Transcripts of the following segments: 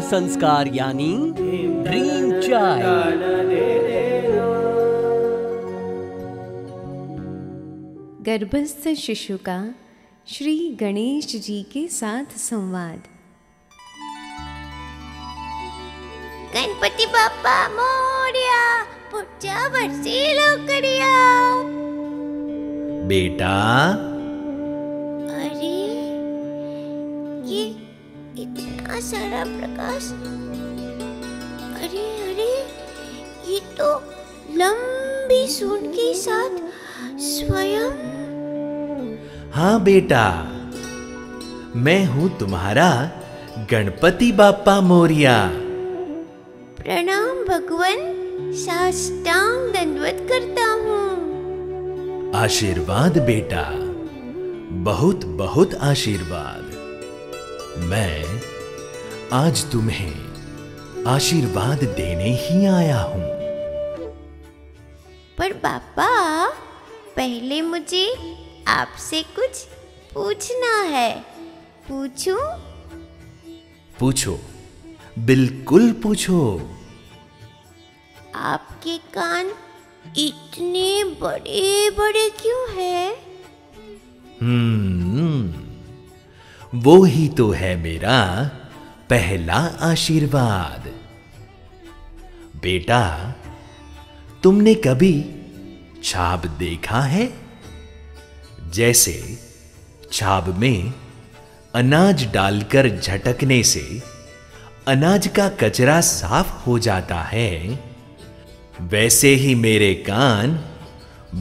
संस्कार यानी dream child. गर्भस्थ शिशु का श्री गणेश जी के साथ संवाद। गणपति बाप्पा मोरया, पुढच्या वर्षी लवकर या। बेटा, अरे ये इतना सारा प्रकाश, अरे अरे ये तो लंबी सूंड के साथ स्वयं। हाँ बेटा, मैं हूँ तुम्हारा गणपति बाप्पा मोरया। प्रणाम भगवान, साष्टांग दंडवत करता हूँ। आशीर्वाद बेटा, बहुत बहुत आशीर्वाद। मैं आज तुम्हें आशीर्वाद देने ही आया हूँ। पर पापा, पहले मुझे आपसे कुछ पूछना है। पूछूं? पूछो, बिल्कुल पूछो। आपके कान इतने बड़े बड़े क्यों हैं? वो ही तो है मेरा पहला आशीर्वाद। बेटा, तुमने कभी छाप देखा है? जैसे छाप में अनाज डालकर झटकने से अनाज का कचरा साफ हो जाता है, वैसे ही मेरे कान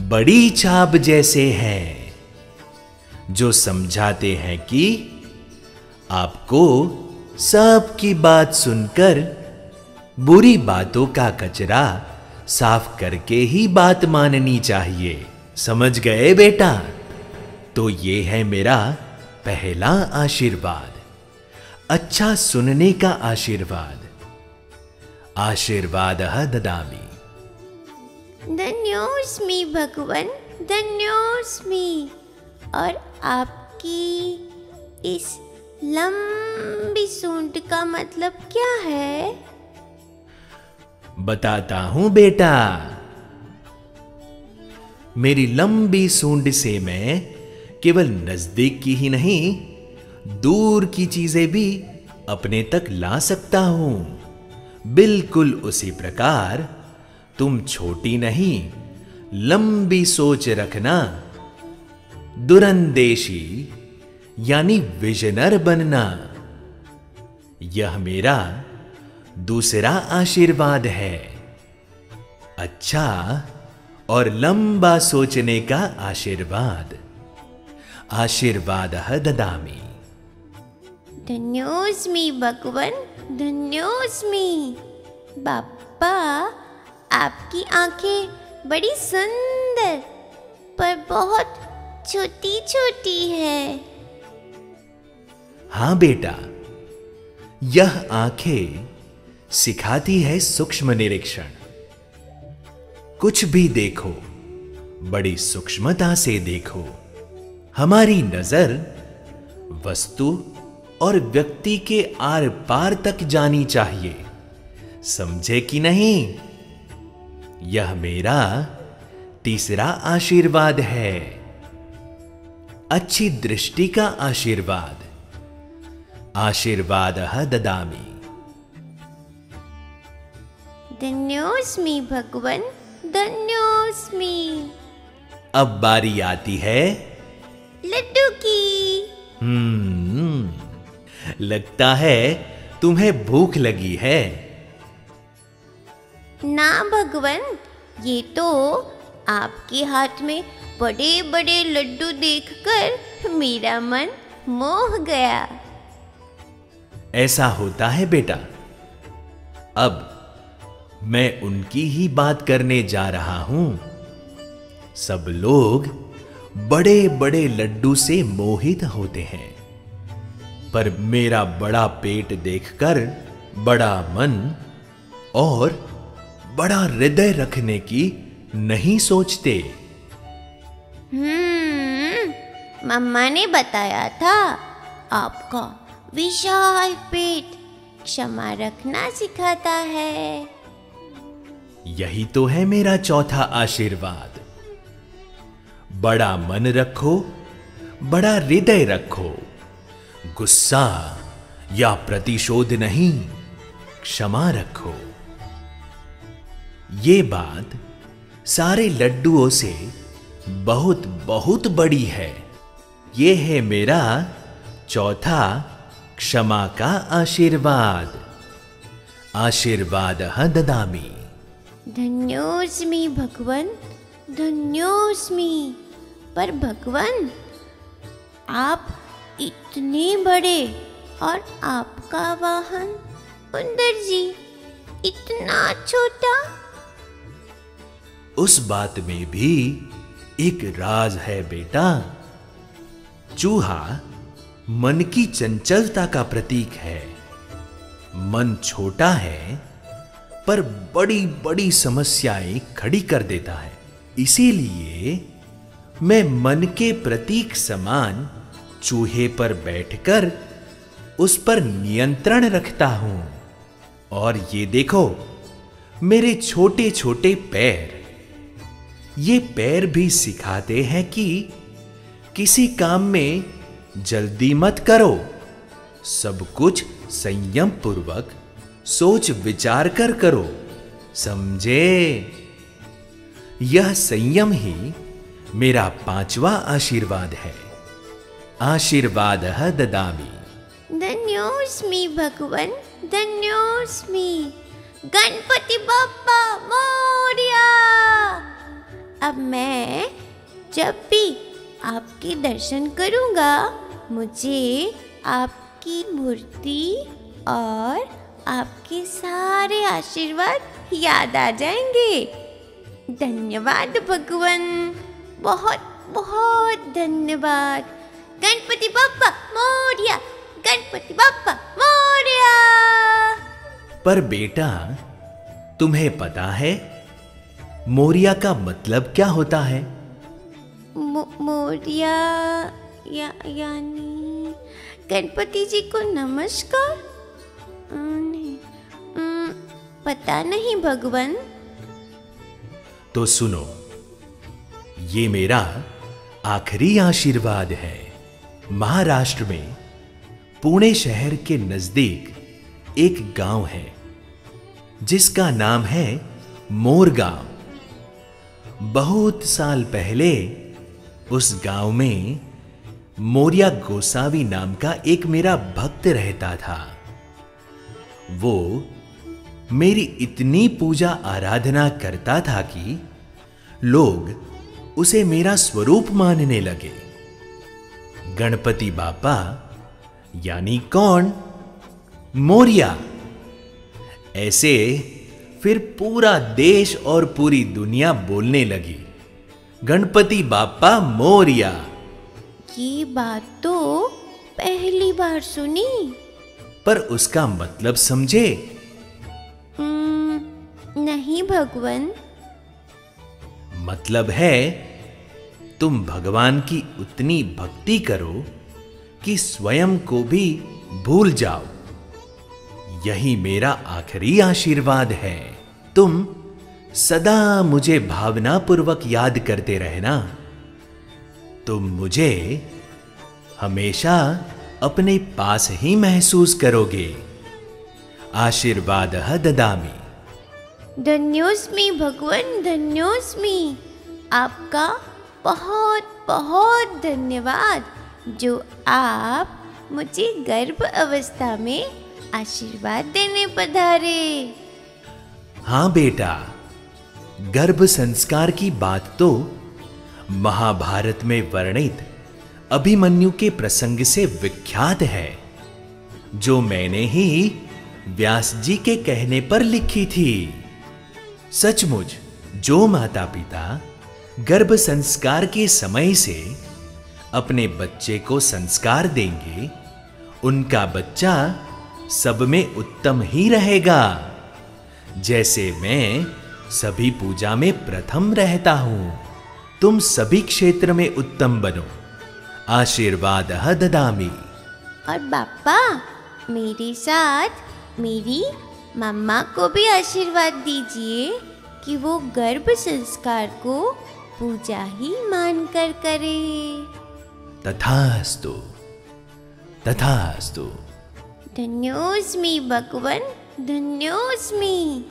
बड़ी छाप जैसे हैं, जो समझाते हैं कि आपको सबकी बात सुनकर बुरी बातों का कचरा साफ करके ही बात माननी चाहिए। समझ गए बेटा? तो ये है मेरा पहला आशीर्वाद, अच्छा सुनने का आशीर्वाद। आशीर्वादः ददामि। धन्योस्मि भगवान, धन्योस्मि। और आपकी इस लंबी सूंड का मतलब क्या है? बताता हूं बेटा। मेरी लंबी सूंड से मैं केवल नजदीक की ही नहीं, दूर की चीजें भी अपने तक ला सकता हूं। बिल्कुल उसी प्रकार तुम छोटी नहीं, लंबी सोच रखना, दूरंदेशी यानी विजनर बनना। यह मेरा दूसरा आशीर्वाद है, अच्छा और लंबा सोचने का आशीर्वाद। आशीर्वादः ददामि। धन्योस्मि भगवान, धन्योस्मि। बाप्पा, आपकी आंखें बड़ी सुंदर पर बहुत छोटी छोटी है। हाँ बेटा, यह आंखें सिखाती है सूक्ष्म निरीक्षण। कुछ भी देखो, बड़ी सूक्ष्मता से देखो। हमारी नजर वस्तु और व्यक्ति के आर पार तक जानी चाहिए, समझे कि नहीं? यह मेरा तीसरा आशीर्वाद है, अच्छी दृष्टि का आशीर्वाद। आशीर्वादः ददामि। धन्योस्मि भगवान, धन्योस्मि। अब बारी आती है लड्डू की। लगता है तुम्हें भूख लगी है। ना भगवान, ये तो आपके हाथ में बड़े बड़े लड्डू देखकर मेरा मन मोह गया। ऐसा होता है बेटा। अब मैं उनकी ही बात करने जा रहा हूं। सब लोग बड़े बड़े लड्डू से मोहित होते हैं, पर मेरा बड़ा पेट देखकर बड़ा मन और बड़ा हृदय रखने की नहीं सोचते। मम्मा ने बताया था आपका विशाल पेट क्षमा रखना सिखाता है। यही तो है मेरा चौथा आशीर्वाद। बड़ा मन रखो, बड़ा हृदय रखो, गुस्सा या प्रतिशोध नहीं, क्षमा रखो। ये बात सारे लड्डुओं से बहुत बहुत बड़ी है। ये है मेरा चौथा क्षमा का आशीर्वाद। आशीर्वादः ददामि। धन्योस्मि भगवन, धन्योस्मि। पर भगवन, आप इतने बड़े और आपका वाहन उंदर जी इतना छोटा। उस बात में भी एक राज है बेटा। चूहा मन की चंचलता का प्रतीक है। मन छोटा है पर बड़ी बड़ी समस्याएं खड़ी कर देता है। इसीलिए मैं मन के प्रतीक समान चूहे पर बैठकर उस पर नियंत्रण रखता हूं। और ये देखो, मेरे छोटे छोटे पैर, ये पैर भी सिखाते हैं कि किसी काम में जल्दी मत करो, सब कुछ संयम पूर्वक सोच विचार कर करो, समझे? यह संयम ही मेरा पांचवा आशीर्वाद है। आशीर्वादः ददामि। धन्योस्मि भगवन, धन्योस्मि। गणपति बप्पा मोरया। अब मैं जब भी आपके दर्शन करूंगा, मुझे आपकी मूर्ति और आपके सारे आशीर्वाद याद आ जाएंगे। धन्यवाद भगवन, बहुत बहुत धन्यवाद। गणपति बप्पा मोरया, गणपति बप्पा मोरया। पर बेटा, तुम्हें पता है मोरिया का मतलब क्या होता है? मोरया यानी गणपति जी को नमस्कार? नहीं, पता नहीं भगवन। तो सुनो, ये मेरा आखिरी आशीर्वाद है। महाराष्ट्र में पुणे शहर के नजदीक एक गांव है जिसका नाम है मोरगांव। बहुत साल पहले उस गांव में मोरिया गोसावी नाम का एक मेरा भक्त रहता था। वो मेरी इतनी पूजा आराधना करता था कि लोग उसे मेरा स्वरूप मानने लगे। गणपति बापा यानी कौन? मोरिया। ऐसे फिर पूरा देश और पूरी दुनिया बोलने लगी, गणपति बापा मोरिया। ये बात तो पहली बार सुनी। पर उसका मतलब समझे? नहीं भगवन। मतलब है तुम भगवान की उतनी भक्ति करो कि स्वयं को भी भूल जाओ। यही मेरा आखिरी आशीर्वाद है। तुम सदा मुझे भावनापूर्वक याद करते रहना। तुम मुझे हमेशा अपने पास ही महसूस करोगे। आशीर्वादः ददामि। धन्योस्मि भगवन, धन्योस्मि। आपका बहुत बहुत धन्यवाद जो आप मुझे गर्भ अवस्था में आशीर्वाद देने पधारे। हाँ बेटा, गर्भ संस्कार की बात तो महाभारत में वर्णित अभिमन्यु के प्रसंग से विख्यात है, जो मैंने ही व्यास जी के कहने पर लिखी थी। सचमुच जो माता पिता गर्भ संस्कार के समय से अपने बच्चे को संस्कार देंगे, उनका बच्चा सब में उत्तम ही रहेगा। जैसे मैं सभी पूजा में प्रथम रहता हूं, तुम सभी क्षेत्र में उत्तम बनो। आशीर्वादः ददामि। और बापा, मेरे साथ मेरी मम्मा को भी आशीर्वाद दीजिए कि वो गर्भ संस्कार को पूजा ही मानकर करे। तथास्तु, तथास्तु। धन्योस्मि भगवन, धन्योस्मि।